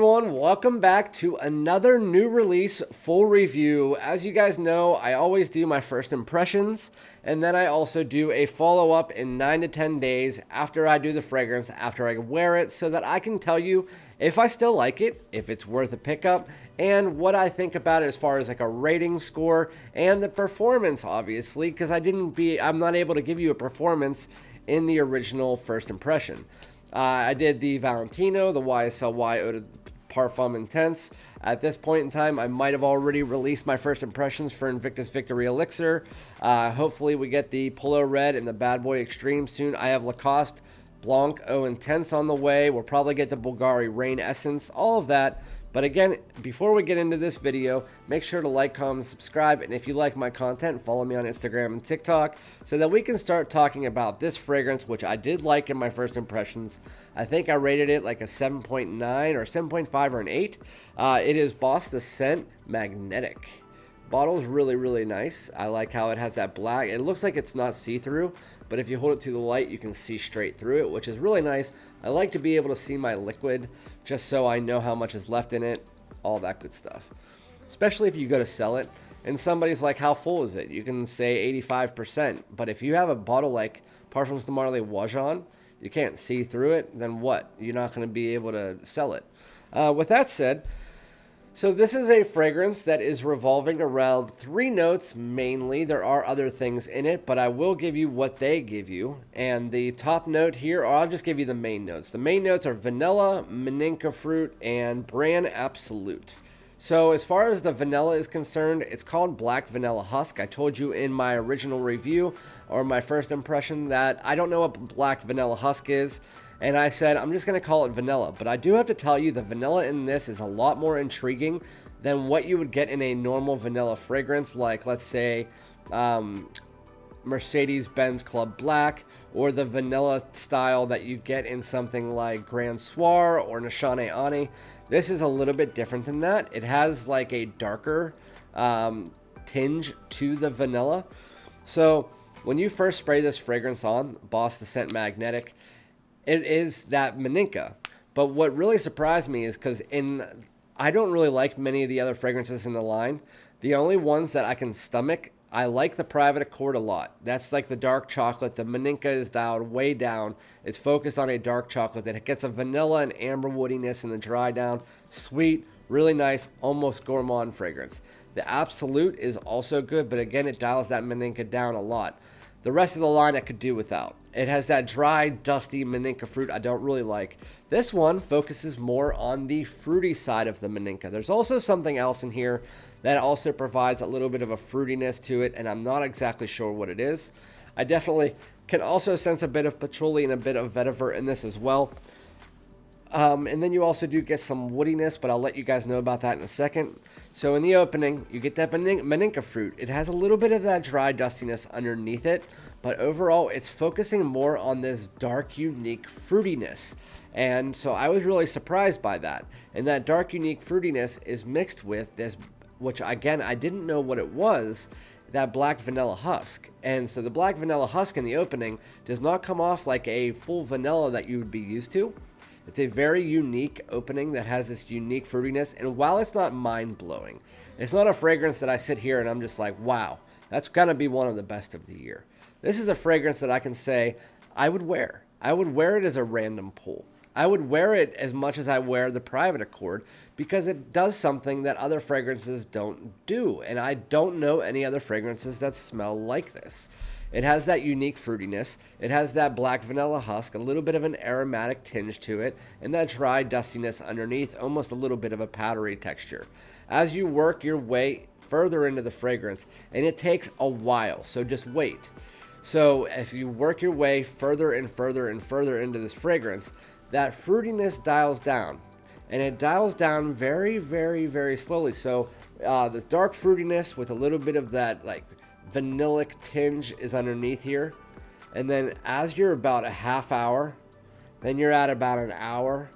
everyone, welcome back to another new release full review. As you guys know, I always do my first impressions, and then I also do a follow-up in 9 to 10 days after I do the fragrance, after I wear it, so that I can tell you if I still like it, if it's worth a pickup, and what I think about it as far as like a rating score and the performance, obviously, because I'm not able to give you a performance in the original first impression. I did the Valentino, the YSLY Eau de Parfum Intense. At this point in time, I might have already released my first impressions for Invictus Victory Elixir. Hopefully we get the Polo Red and the Bad Boy Extreme soon. I have Lacoste Blanc Eau Intense on the way. We'll probably get the Bulgari Rain Essence, all of that. But again, before we get into this video, make sure to like, comment, subscribe, and if you like my content, follow me on Instagram and TikTok so that we can start talking about this fragrance, which I did like in my first impressions. I think I rated it like a 7.9 or 7.5 or an 8. It is Boss The Scent Magentic. Bottle is really, really nice. I like how it has that black. It looks like it's not see-through, but if you hold it to the light, you can see straight through it, which is really nice. I like to be able to see my liquid just so I know how much is left in it, all that good stuff. Especially if you go to sell it and somebody's like, how full is it? You can say 85%, but if you have a bottle like Parfums de Marly Wajan, you can't see through it, then what? You're not going to be able to sell it. With that said, so this is a fragrance that is revolving around 3 notes mainly. There are other things in it, but I will give you what they give you. And the top note here, or I'll just give you the main notes. The main notes are vanilla, Maninka fruit, and bran absolute. So as far as the vanilla is concerned, it's called black vanilla husk. I told you in my original review or my first impression that I don't know what black vanilla husk is. And I said, I'm just going to call it vanilla. But I do have to tell you, the vanilla in this is a lot more intriguing than what you would get in a normal vanilla fragrance, like, let's say, Mercedes-Benz Club Black, or the vanilla style that you get in something like Grand Soir or Nishane Ani. This is a little bit different than that. It has like a darker tinge to the vanilla. So when you first spray this fragrance on, Boss The Scent Magentic, it is that Maninka. But what really surprised me is because I don't really like many of the other fragrances in the line. The only ones that I can stomach, I like the Private Accord a lot. That's like the dark chocolate. The Maninka is dialed way down. It's focused on a dark chocolate that gets a vanilla and amber woodiness in the dry down. Sweet, really nice, almost gourmand fragrance. The Absolute is also good, but again, it dials that Maninka down a lot. The rest of the line I could do without. It has that dry, dusty Maninka fruit I don't really like. This one focuses more on the fruity side of the Maninka. There's also something else in here that also provides a little bit of a fruitiness to it, and I'm not exactly sure what it is. I definitely can also sense a bit of patchouli and a bit of vetiver in this as well. And then you also do get some woodiness, but I'll let you guys know about that in a second. So in the opening, you get that Maninka fruit. It has a little bit of that dry dustiness underneath it, but overall, it's focusing more on this dark, unique fruitiness. And so I was really surprised by that. And that dark, unique fruitiness is mixed with this, which again, I didn't know what it was, that black vanilla husk. And so the black vanilla husk in the opening does not come off like a full vanilla that you would be used to. It's a very unique opening that has this unique fruitiness, and while it's not mind-blowing, it's not a fragrance that I sit here and I'm just like, wow, that's gonna be one of the best of the year. This is a fragrance that I can say I would wear. I would wear it as a random pull. I would wear it as much as I wear the Private Accord because it does something that other fragrances don't do, and I don't know any other fragrances that smell like this. It has that unique fruitiness. It has that black vanilla husk, a little bit of an aromatic tinge to it, and that dry dustiness underneath, almost a little bit of a powdery texture. As you work your way further into the fragrance, and it takes a while, so just wait. So if you work your way further and further and further into this fragrance, that fruitiness dials down. And it dials down very, very, very slowly. So the dark fruitiness with a little bit of that like vanillic tinge is underneath here, and then as you're about a half hour, then you're at about an hour,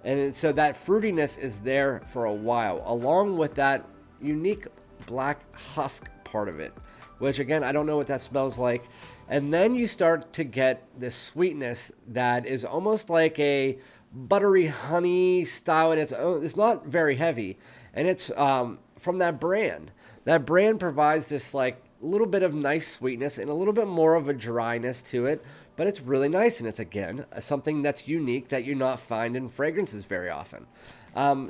and so that fruitiness is there for a while, along with that unique black husk part of it, which again, I don't know what that smells like. And then you start to get this sweetness that is almost like a buttery honey style, and it's not very heavy, and it's from that brand. That brand provides this like little bit of nice sweetness and a little bit more of a dryness to it, but it's really nice, and it's again something that's unique that you not find in fragrances very often.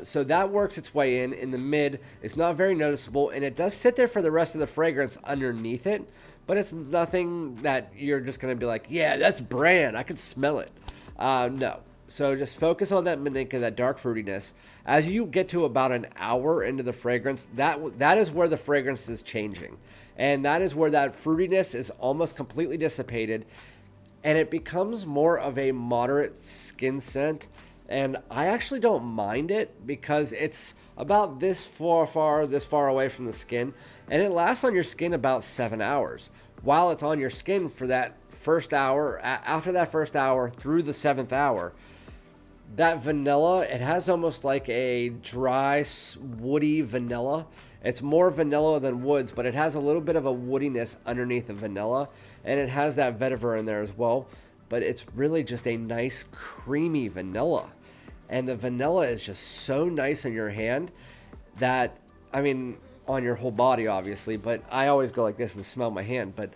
So that works its way in the mid. It's not very noticeable, and it does sit there for the rest of the fragrance underneath it, but it's nothing that you're just going to be like, yeah, that's brand, I can smell it. No. So just focus on that Magentic, that dark fruitiness. As you get to about an hour into the fragrance, that is where the fragrance is changing. And that is where that fruitiness is almost completely dissipated, and it becomes more of a moderate skin scent. And I actually don't mind it because it's about this far away from the skin, and it lasts on your skin about 7 hours. While it's on your skin for that first hour, after that first hour through the 7th hour, that vanilla, it has almost like a dry, woody vanilla. It's more vanilla than woods, but it has a little bit of a woodiness underneath the vanilla, and it has that vetiver in there as well. But it's really just a nice creamy vanilla, and the vanilla is just so nice in your hand that, I mean, on your whole body obviously, but I always go like this and smell my hand, but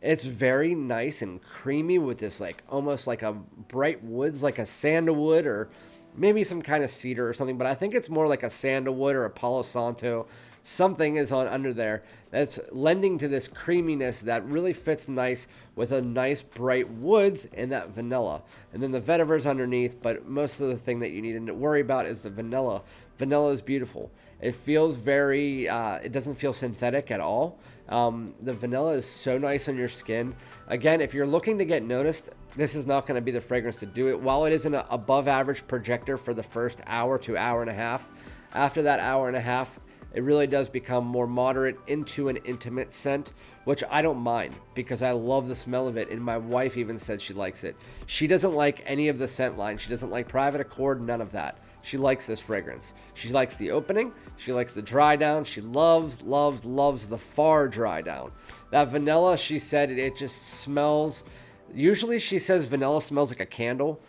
it's very nice and creamy with this like almost like a bright woods, like a sandalwood or maybe some kind of cedar or something, but I think it's more like a sandalwood or a Palo Santo. Something is on under there that's lending to this creaminess that really fits nice with a nice bright woods and that vanilla. And then the vetiver's underneath, but most of the thing that you need to worry about is the vanilla. Vanilla is beautiful. It feels very, it doesn't feel synthetic at all. The vanilla is so nice on your skin. Again, if you're looking to get noticed, this is not going to be the fragrance to do it. While it is an above average projector for the first hour to hour and a half, after that hour and a half, it really does become more moderate into an intimate scent, which I don't mind because I love the smell of it. And my wife even said she likes it. She doesn't like any of the scent line. She doesn't like Private Accord, none of that. She likes this fragrance. She likes the opening. She likes the dry down. She loves the far dry down. That vanilla, she said, it just smells. Usually she says vanilla smells like a candle.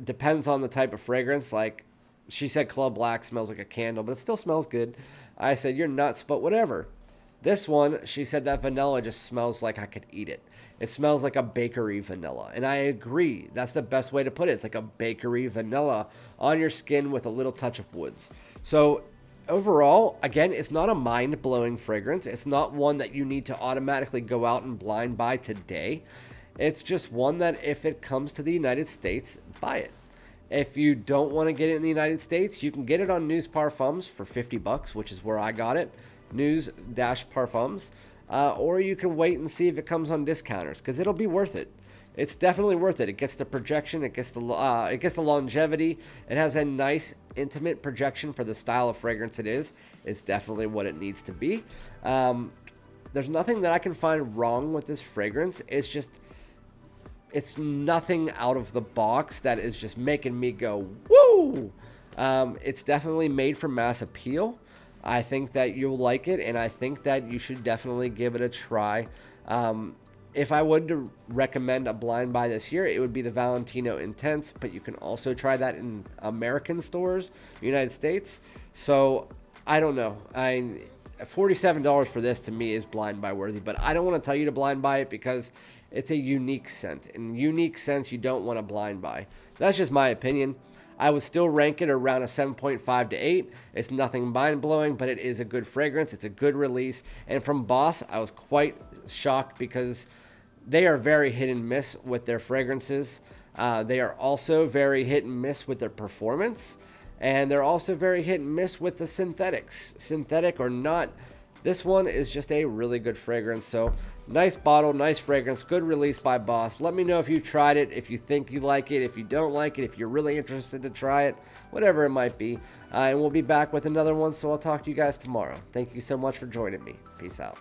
Depends on the type of fragrance. Like, she said Club Black smells like a candle, but it still smells good. I said, you're nuts, but whatever. This one, she said that vanilla just smells like I could eat it. It smells like a bakery vanilla. And I agree. That's the best way to put it. It's like a bakery vanilla on your skin with a little touch of woods. So overall, again, it's not a mind-blowing fragrance. It's not one that you need to automatically go out and blind buy today. It's just one that if it comes to the United States, buy it. If you don't want to get it in the United States, you can get it on News Parfums for $50, which is where I got it. News-Parfums. Or you can wait and see if it comes on discounters, because it'll be worth it. It's definitely worth it. It gets the projection, it gets the longevity. It has a nice intimate projection for the style of fragrance it is. It's definitely what it needs to be. There's nothing that I can find wrong with this fragrance. It's nothing out of the box that is just making me go, woo! It's definitely made for mass appeal. I think that you'll like it, and I think that you should definitely give it a try. If I would to recommend a blind buy this year, it would be the Valentino Intense, but you can also try that in American stores, United States. So, I don't know. $47 for this to me is blind buy worthy, but I don't want to tell you to blind buy it because it's a unique scent. In unique scents, you don't want to blind buy. That's just my opinion. I would still rank it around a 7.5 to 8. It's nothing mind-blowing, but it is a good fragrance. It's a good release. And from Boss, I was quite shocked because they are very hit and miss with their fragrances. They are also very hit and miss with their performance. And they're also very hit and miss with the synthetics. Synthetic or not, this one is just a really good fragrance. So nice bottle, nice fragrance, good release by Boss. Let me know if you tried it, if you think you like it, if you don't like it, if you're really interested to try it, whatever it might be. And we'll be back with another one, so I'll talk to you guys tomorrow. Thank you so much for joining me. Peace out.